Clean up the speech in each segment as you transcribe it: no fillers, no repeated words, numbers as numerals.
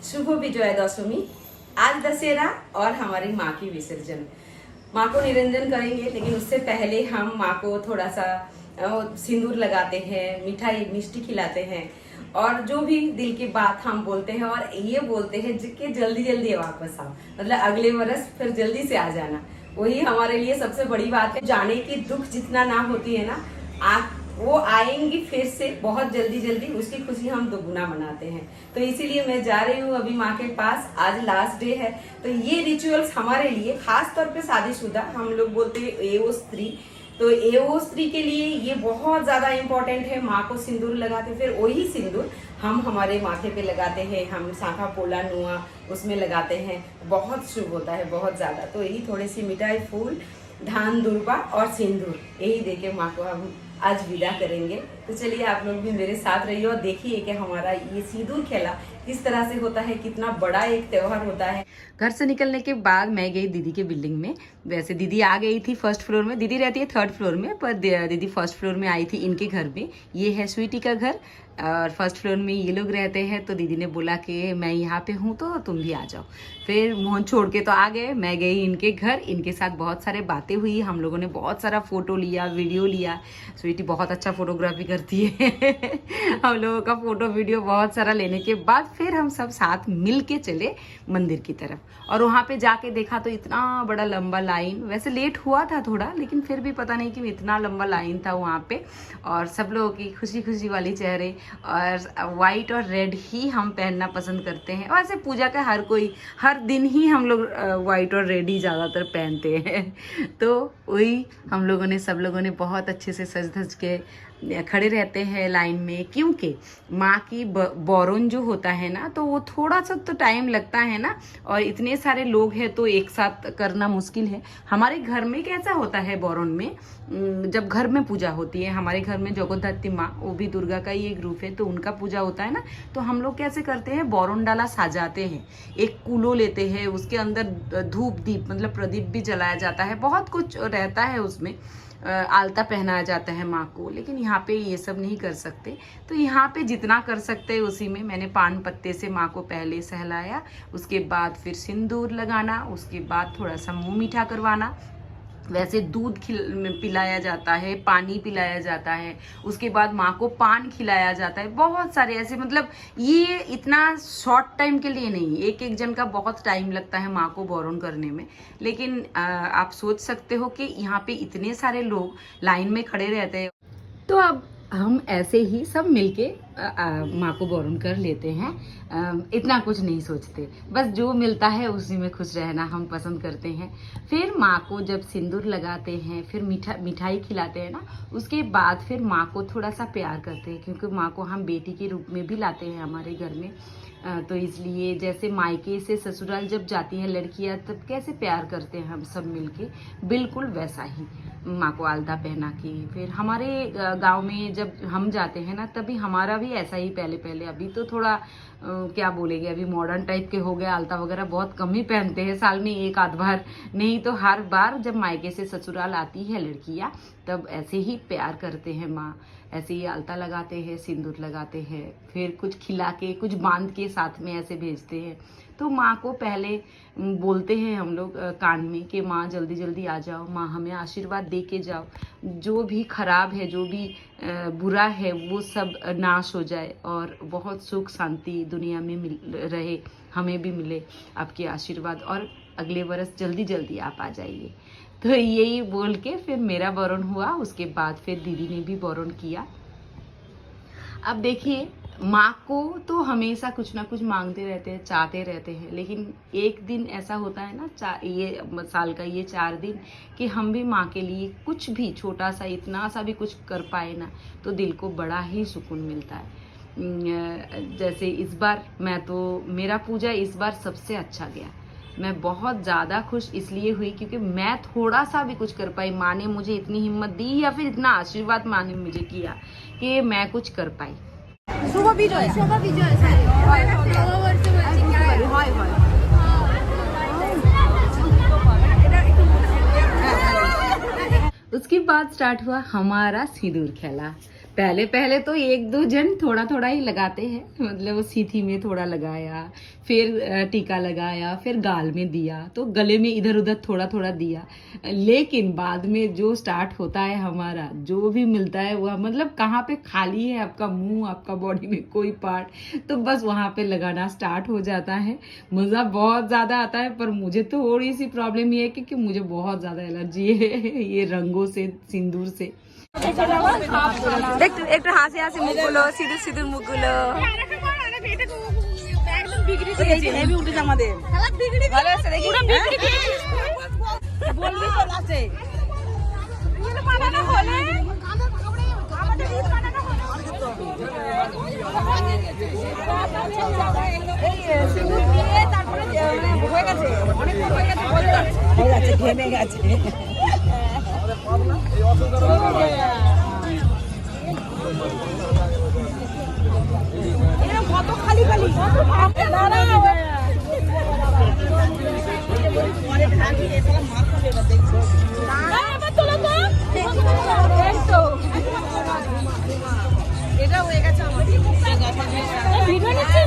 शुभ विजया दशमी। आज दशहरा और हमारी माँ की विसर्जन। माँ को निरंजन करेंगे, लेकिन उससे पहले हम माँ को थोड़ा सा सिंदूर लगाते हैं, मिठाई मिष्टी खिलाते हैं और जो भी दिल की बात हम बोलते हैं और ये बोलते हैं कि जल्दी जल्दी वापस आओ, मतलब अगले वर्ष फिर जल्दी से आ जाना। वही हमारे लिए सबसे बड़ी बात है। जाने की दुख जितना ना होती है ना, वो आएंगी फिर से बहुत जल्दी जल्दी, उसकी खुशी हम दोगुना मनाते हैं। तो इसीलिए मैं जा रही हूँ अभी माँ के पास। आज लास्ट डे है, तो ये रिचुअल्स हमारे लिए, खास तौर पे शादीशुदा, हम लोग बोलते हैं एओ स्त्री, तो एओ स्त्री के लिए ये बहुत ज्यादा इम्पोर्टेंट है। माँ को सिंदूर लगाते, फिर वही सिंदूर हम हमारे माथे पे लगाते हैं, हम शाखा पोला नुआ उसमें लगाते हैं। बहुत शुभ होता है, बहुत ज्यादा। तो यही थोड़ी सी मिठाई, फूल, धान दुर्बा और सिंदूर, यही देके माँ को हम आज विदा करेंगे। तो चलिए आप लोग भी मेरे साथ रहिए और देखिए कि हमारा ये सिंदूर खेला किस तरह से होता है, कितना बड़ा एक त्योहार होता है। घर से निकलने के बाद मैं गई दीदी के बिल्डिंग में। वैसे दीदी आ गई थी फर्स्ट फ्लोर में, दीदी रहती है थर्ड फ्लोर में, पर दीदी फर्स्ट फ्लोर में आई थी इनके घर में। ये है स्वीटी का घर और फर्स्ट फ्लोर में ये लोग रहते हैं। तो दीदी ने बोला कि मैं यहाँ पे हूँ तो तुम भी आ जाओ। फिर मोहन छोड़ के तो आ गए, मैं गई इनके घर। इनके साथ बहुत सारे बातें हुई, हम लोगों ने बहुत सारा फोटो लिया, वीडियो लिया। स्वीटी बहुत अच्छा फोटोग्राफी करती है हम लोगों का फोटो वीडियो बहुत सारा लेने के बाद फिर हम सब साथ मिल के चले मंदिर की तरफ। और वहाँ पे जाके देखा तो इतना बड़ा लंबा लाइन, वैसे लेट हुआ था थोड़ा, लेकिन फिर भी पता नहीं क्यों इतना लंबा लाइन था वहाँ पे। और सब लोगों की खुशी खुशी वाली चेहरे, और वाइट और रेड ही हम पहनना पसंद करते हैं। वैसे पूजा का हर दिन ही हम लोग वाइट और रेड ही ज़्यादातर पहनते हैं। तो वही हम लोगों ने, सब लोगों ने बहुत अच्छे से सज धज के खड़े रहते हैं लाइन में, क्योंकि माँ की बोरन जो होता है ना, तो वो थोड़ा सा तो टाइम लगता है ना, और इतने सारे लोग हैं तो एक साथ करना मुश्किल है। हमारे घर में कैसा होता है बोरन में, जब घर में पूजा होती है, हमारे घर में जगद्धात्री माँ, वो भी दुर्गा का ही एक रूप है, तो उनका पूजा होता है ना, तो हम लोग कैसे करते हैं, बोरन डाला सजाते हैं, एक कूलो लेते हैं, उसके अंदर धूप दीप मतलब प्रदीप भी जलाया जाता है, बहुत कुछ रहता है उसमें, आलता पहनाया जाता है माँ को। लेकिन यहाँ पे ये सब नहीं कर सकते, तो यहाँ पे जितना कर सकते हैं उसी में मैंने पान पत्ते से माँ को पहले सहलाया, उसके बाद फिर सिंदूर लगाना, उसके बाद थोड़ा सा मुँह मीठा करवाना। वैसे दूध पिलाया जाता है, पानी पिलाया जाता है, उसके बाद माँ को पान खिलाया जाता है, बहुत सारे ऐसे, मतलब ये इतना शॉर्ट टाइम के लिए नहीं, एक एक जन का बहुत टाइम लगता है माँ को बोरन करने में। लेकिन आप सोच सकते हो कि यहाँ पे इतने सारे लोग लाइन में खड़े रहते हैं, तो अब हम ऐसे ही सब मिलके माँ को बोरन कर लेते हैं। इतना कुछ नहीं सोचते, बस जो मिलता है उसी में खुश रहना हम पसंद करते हैं। फिर माँ को जब सिंदूर लगाते हैं, फिर मिठाई खिलाते हैं ना, उसके बाद फिर माँ को थोड़ा सा प्यार करते हैं, क्योंकि माँ को हम बेटी के रूप में भी लाते हैं हमारे घर में। तो इसलिए जैसे मायके से ससुराल जब जाती हैं लड़कियां, तब कैसे प्यार करते हैं हम सब मिलके, बिल्कुल वैसा ही माँ को आलता पहना के। फिर हमारे गांव में जब हम जाते हैं ना, तभी हमारा भी ऐसा ही पहले पहले, अभी तो थोड़ा क्या बोलेंगे, अभी मॉडर्न टाइप के हो गए, आलता वगैरह बहुत कम ही पहनते हैं, साल में एक आध बार, नहीं तो हर बार जब मायके से ससुराल आती है लड़कियां, तब ऐसे ही प्यार करते हैं माँ, ऐसे ही आलता लगाते हैं, सिंदूर लगाते हैं, फिर कुछ खिला के, कुछ बांध के साथ में ऐसे भेजते हैं। तो माँ को पहले बोलते हैं हम लोग कान में कि माँ जल्दी जल्दी आ जाओ, माँ हमें आशीर्वाद दे के जाओ, जो भी खराब है, जो भी बुरा है, वो सब नाश हो जाए और बहुत सुख शांति दुनिया में रहे, हमें भी मिले आपके आशीर्वाद, और अगले वर्ष जल्दी जल्दी आप आ जाइए। तो यही बोल के फिर मेरा बोरन हुआ, उसके बाद फिर दीदी ने भी बोरन किया। अब देखिए, माँ को तो हमेशा कुछ ना कुछ मांगते रहते हैं, चाहते रहते हैं, लेकिन एक दिन ऐसा होता है ना, ये साल का ये 4 दिन, कि हम भी माँ के लिए कुछ भी छोटा सा, इतना सा भी कुछ कर पाए ना, तो दिल को बड़ा ही सुकून मिलता है। जैसे इस बार मेरा पूजा इस बार सबसे अच्छा गया। मैं बहुत ज़्यादा खुश इसलिए हुई क्योंकि मैं थोड़ा सा भी कुछ कर पाई, माँ ने मुझे इतनी हिम्मत दी, या फिर इतना आशीर्वाद माँ ने मुझे किया कि मैं कुछ कर पाई। शुभ विजय, शुभ विजय, उसके बाद स्टार्ट हुआ हमारा सिंदूर खेला। पहले पहले तो एक दो जन थोड़ा थोड़ा ही लगाते हैं, मतलब सीथी में थोड़ा लगाया, फिर टीका लगाया, फिर गाल में दिया, तो गले में इधर उधर थोड़ा थोड़ा दिया। लेकिन बाद में जो स्टार्ट होता है हमारा, जो भी मिलता है वह मतलब कहाँ पे खाली है आपका मुंह, आपका बॉडी में कोई पार्ट, तो बस वहाँ पे लगाना स्टार्ट हो जाता है। मज़ा बहुत ज़्यादा आता है, पर मुझे तो थोड़ी सी प्रॉब्लम ये है कि मुझे बहुत ज़्यादा एलर्जी है ये रंगों से, सिंदूर से। একটু হাসি হাসি মুখগুলো, সিঁদুর সিঁদুর মুখগুলো হেভি উঠেছে আমাদের। ভালো আছে দেখি, বলবি তো আছে বানানো হলে আমাদের ঈদ বানানো এই সিঁদুর দিয়ে তারপরে হয়ে গেছে, অনেক হয়ে গেছে, হয়ে যাচ্ছে, ঘেমে গেছে। কত খালি খালি এটা হয়ে গেছে আমার ভিডিও নিচ্ছে।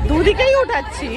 দুদিকেই উঠাচ্ছি।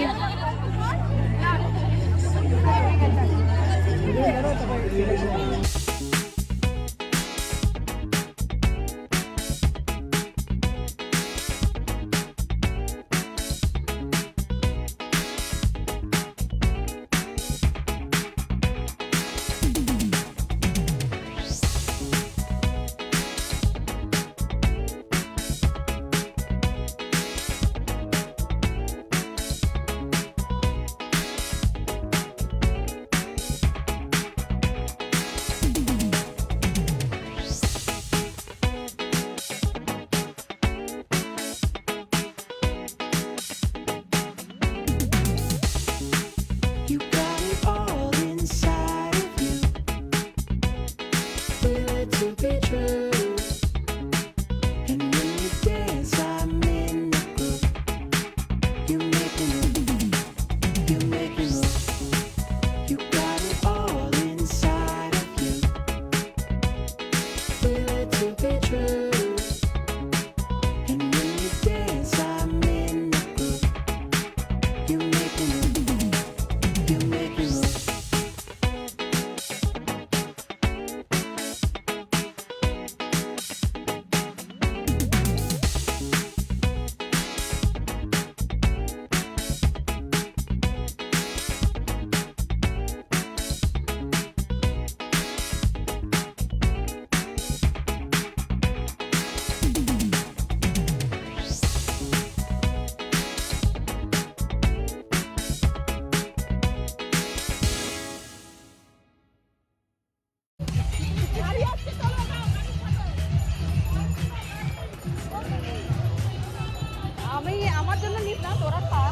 আমি আমার জন্য নিস না, তোরা খা,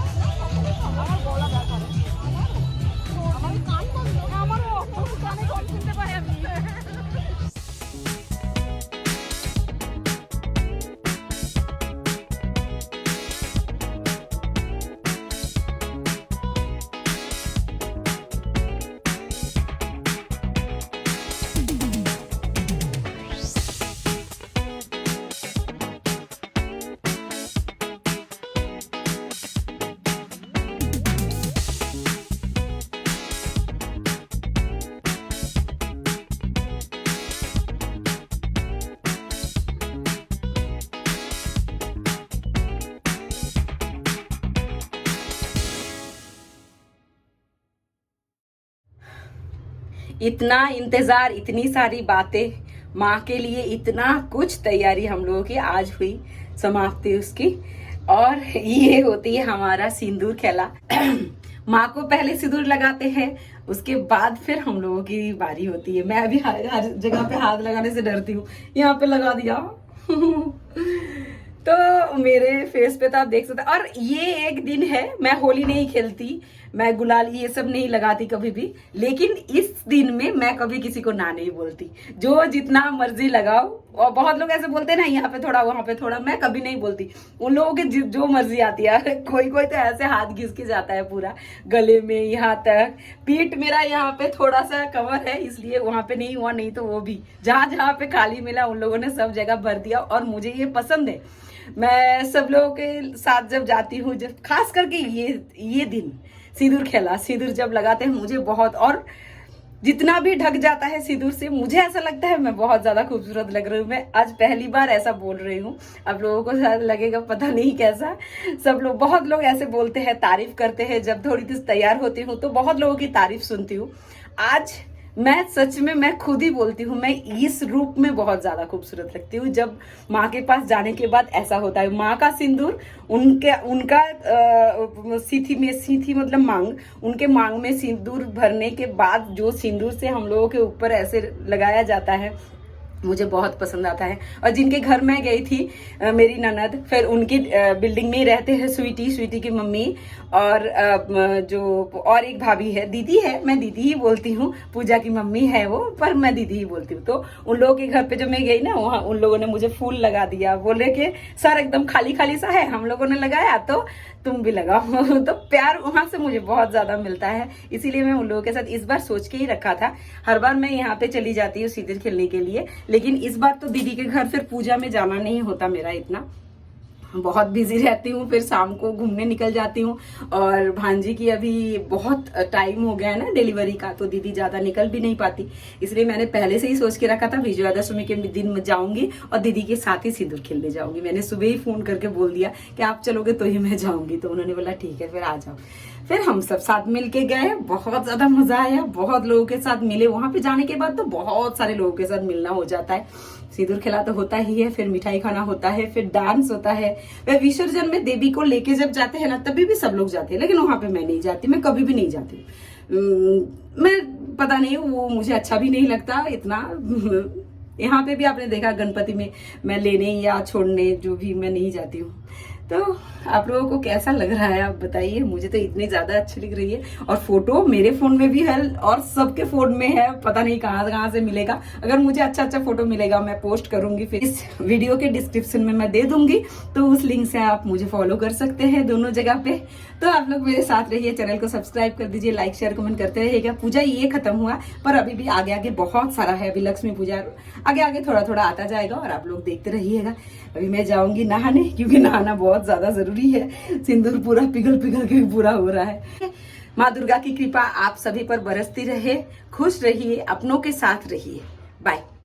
আমার গলা ব্যথা, আমার কান বন্ধ, আমারও কানে কম শুনতে পাই আমি। इतना इंतजार, इतनी सारी बातें, माँ के लिए इतना कुछ तैयारी हम लोगों की, आज हुई समाप्ति उसकी। और ये होती है हमारा सिंदूर खेला। माँ को पहले सिंदूर लगाते हैं, उसके बाद फिर हम लोगों की बारी होती है। मैं अभी हर जगह पे हाथ लगाने से डरती हूँ, यहाँ पे लगा दिया तो मेरे फेस पे तो आप देख सकते हैं। और ये एक दिन है, मैं होली नहीं खेलती, मैं गुलाल ये सब नहीं लगाती कभी भी, लेकिन इस दिन में मैं कभी किसी को ना नहीं बोलती। जो जितना मर्जी लगाओ, और बहुत लोग ऐसे बोलते हैं ना यहाँ पे थोड़ा वहां पे थोड़ा, मैं कभी नहीं बोलती। उन लोगों के जो मर्जी आती है। कोई कोई तो ऐसे हाथ घिस के जाता है पूरा गले में, यहाँ तक। पीठ मेरा यहाँ पे थोड़ा सा कवर है इसलिए वहां पे नहीं हुआ, नहीं तो वो भी जहां जहां पे खाली मिला उन लोगों ने सब जगह भर दिया। और मुझे ये पसंद है, मैं सब लोगों के साथ जब जाती हूँ, जब खास करके ये दिन सिंदूर खेला, सिंदूर जब लगाते हैं मुझे बहुत, और जितना भी ढक जाता है सिंदूर से मुझे ऐसा लगता है मैं बहुत ज्यादा खूबसूरत लग रही हूँ। मैं आज पहली बार ऐसा बोल रही हूँ, अब लोगों को शायद लगेगा पता नहीं कैसा। सब लोग, बहुत लोग ऐसे बोलते हैं, तारीफ करते हैं। जब थोड़ी सी तैयार होती हूँ तो बहुत लोगों की तारीफ सुनती हूँ। आज मैं सच में, मैं खुद ही बोलती हूँ, मैं इस रूप में बहुत ज्यादा खूबसूरत लगती हूँ। जब माँ के पास जाने के बाद ऐसा होता है, माँ का सिंदूर, उनका सीथी मतलब मांग, उनके मांग में सिंदूर भरने के बाद जो सिंदूर से हम लोगों के ऊपर ऐसे लगाया जाता है, मुझे बहुत पसंद आता है। और जिनके घर मैं गई थी, मेरी ननद, फिर उनकी बिल्डिंग में ही रहते हैं स्वीटी की मम्मी, और जो और एक भाभी है, दीदी है, मैं दीदी ही बोलती हूँ, पूजा की मम्मी है वो, पर मैं दीदी ही बोलती हूँ। तो उन लोगों के घर पे जब मैं गई ना, वहाँ उन लोगों ने मुझे फूल लगा दिया, बोले कि सर एकदम खाली खाली सा है, हम लोगों ने लगाया तो तुम भी लगाओ। तो प्यार वहां से मुझे बहुत ज्यादा मिलता है, इसीलिए मैं उन लोगों के साथ इस बार सोच के ही रखा था। हर बार मैं यहाँ पे चली जाती हूँ सिंदूर खेलने के लिए, लेकिन इस बार तो दीदी के घर फिर पूजा में जाना नहीं होता मेरा, इतना बहुत बिजी रहती हूँ। फिर शाम को घूमने निकल जाती हूँ, और भांजी की अभी बहुत टाइम हो गया है ना डिलीवरी का, तो दीदी ज्यादा निकल भी नहीं पाती। इसलिए मैंने पहले से ही सोच के रखा था विजयादशमी के दिन में जाऊंगी और दीदी के साथ ही सिंदूर खेलने जाऊंगी। मैंने सुबह ही फोन करके बोल दिया कि आप चलोगे तो ही मैं जाऊंगी, तो उन्होंने बोला ठीक है फिर आ जाओ। फिर हम सब साथ मिल के गए, बहुत ज्यादा मजा आया, बहुत लोगों के साथ मिले। वहां पे जाने के बाद तो बहुत सारे लोगों के साथ मिलना हो जाता है। सिंदूर खेला तो होता ही है, फिर मिठाई खाना होता है, फिर डांस होता है। वह विसर्जन में देवी को लेके जब जाते हैं ना, तभी भी सब लोग जाते हैं, लेकिन वहां पे मैं नहीं जाती, मैं कभी भी नहीं जाती। मैं पता नहीं, वो मुझे अच्छा भी नहीं लगता इतना। यहाँ पे भी आपने देखा गणपति में मैं लेने या छोड़ने जो भी मैं नहीं जाती हूँ। तो आप लोगों को कैसा लग रहा है आप बताइए, मुझे तो इतनी ज्यादा अच्छी लग रही है। और फोटो मेरे फोन में भी है और सबके फोन में है, पता नहीं कहाँ से मिलेगा। अगर मुझे अच्छा फोटो मिलेगा मैं पोस्ट करूंगी, फिर इस वीडियो के डिस्क्रिप्शन में मैं दे दूंगी, तो उस लिंक से आप मुझे फॉलो कर सकते हैं दोनों जगह पे। तो आप लोग मेरे साथ रहिए, चैनल को सब्सक्राइब कर दीजिए, लाइक शेयर कमेंट करते रहिएगा। पूजा ये खत्म हुआ, पर अभी भी आगे आगे बहुत सारा है। अभी लक्ष्मी पूजा आगे आगे थोड़ा थोड़ा आता जाएगा और आप लोग देखते रहिएगा। अभी मैं जाऊंगी नहाने, क्योंकि नहाना बहुत ज्यादा जरूरी है। सिंदूर पूरा पिघल के पूरा हो रहा है। माँ दुर्गा की कृपा आप सभी पर बरसती रहे, खुश रहिए, अपनों के साथ रहिए। बाय।